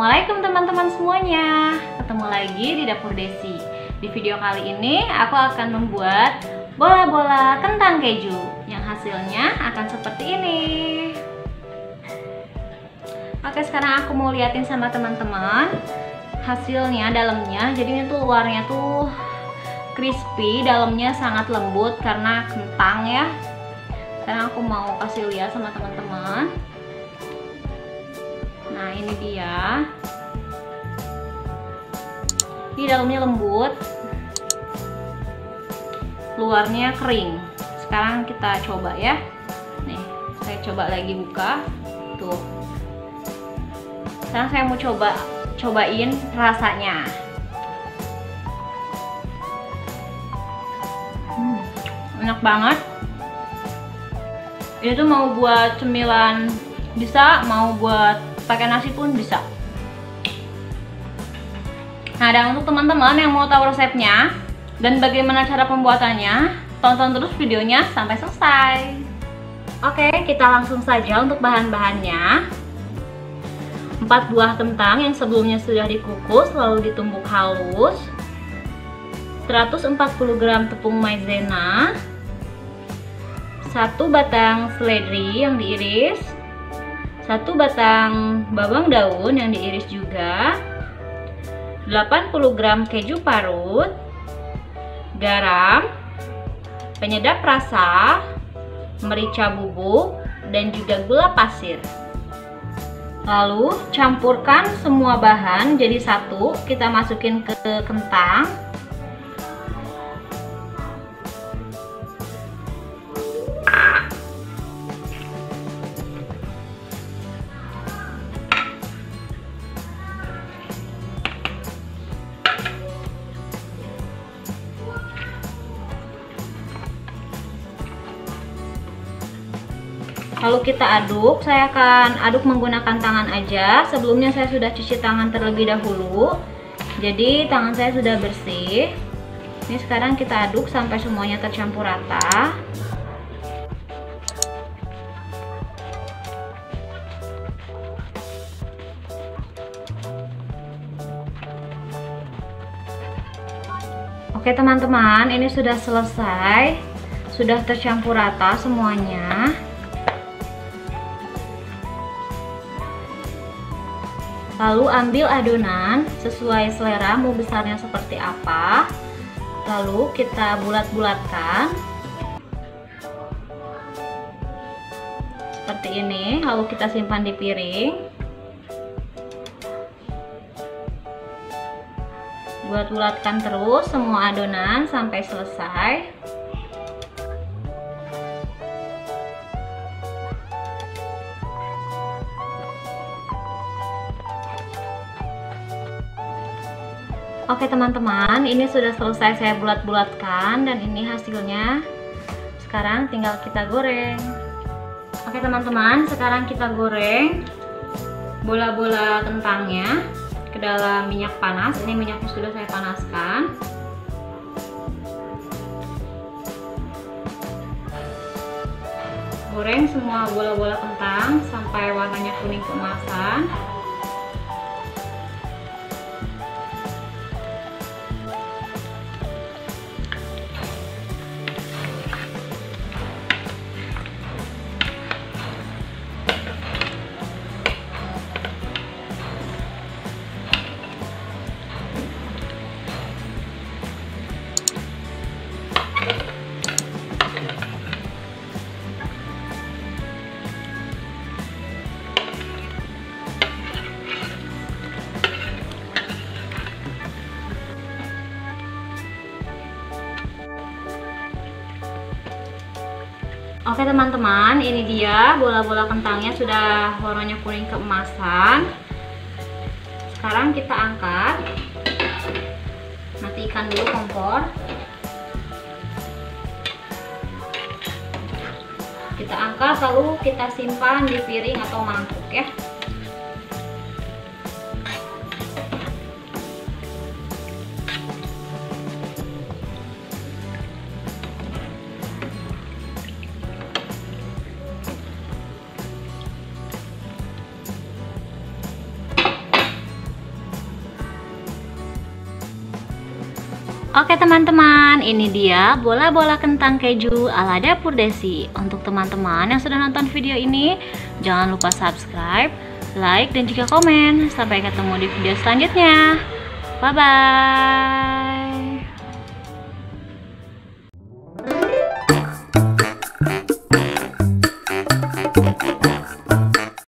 Assalamualaikum teman-teman semuanya. Ketemu lagi di Dapur Desi. Di video kali ini aku akan membuat bola-bola kentang keju yang hasilnya akan seperti ini. Oke, sekarang aku mau liatin sama teman-teman hasilnya dalamnya. Jadi ini tuh luarnya tuh crispy, dalamnya sangat lembut karena kentang ya. Sekarang aku mau kasih lihat sama teman-teman. Nah, ini dia. Ini dalamnya lembut, luarnya kering. Sekarang kita coba ya. Nih, saya coba lagi buka. Tuh. Sekarang saya mau cobain rasanya. Enak banget. Ini tuh mau buat cemilan bisa, mau buat pakai nasi pun bisa. Nah, dan untuk teman-teman yang mau tahu resepnya dan bagaimana cara pembuatannya, tonton terus videonya sampai selesai. Oke, kita langsung saja untuk bahan-bahannya. 4 buah kentang yang sebelumnya sudah dikukus lalu ditumbuk halus, 140 gram tepung maizena, 1 batang seledri yang diiris, 1 batang bawang daun yang diiris juga, 80 gram keju parut, garam, penyedap rasa, merica bubuk, dan juga gula pasir. Lalu campurkan semua bahan jadi satu, kita masukin ke kentang. Lalu kita aduk. Saya akan aduk menggunakan tangan aja. Sebelumnya saya sudah cuci tangan terlebih dahulu, jadi tangan saya sudah bersih. Ini sekarang kita aduk sampai semuanya tercampur rata. Oke teman-teman, ini sudah selesai, sudah tercampur rata semuanya. Lalu ambil adonan sesuai selera, mau besarnya seperti apa. Lalu kita bulat-bulatkan seperti ini, lalu kita simpan di piring. Bulat-bulatkan terus semua adonan sampai selesai. Oke teman-teman, ini sudah selesai saya bulat-bulatkan dan ini hasilnya. Sekarang tinggal kita goreng. Oke teman-teman, sekarang kita goreng bola-bola kentangnya ke dalam minyak panas. Ini minyaknya sudah saya panaskan. Goreng semua bola-bola kentang sampai warnanya kuning keemasan. Oke teman-teman, ini dia bola-bola kentangnya sudah warnanya kuning keemasan. Sekarang kita angkat, matikan dulu kompor. Kita angkat lalu kita simpan di piring atau mangkuk ya. Oke teman-teman, ini dia bola-bola kentang keju ala Dapur Desi. Untuk teman-teman yang sudah nonton video ini, jangan lupa subscribe, like, dan juga komen. Sampai ketemu di video selanjutnya. Bye-bye.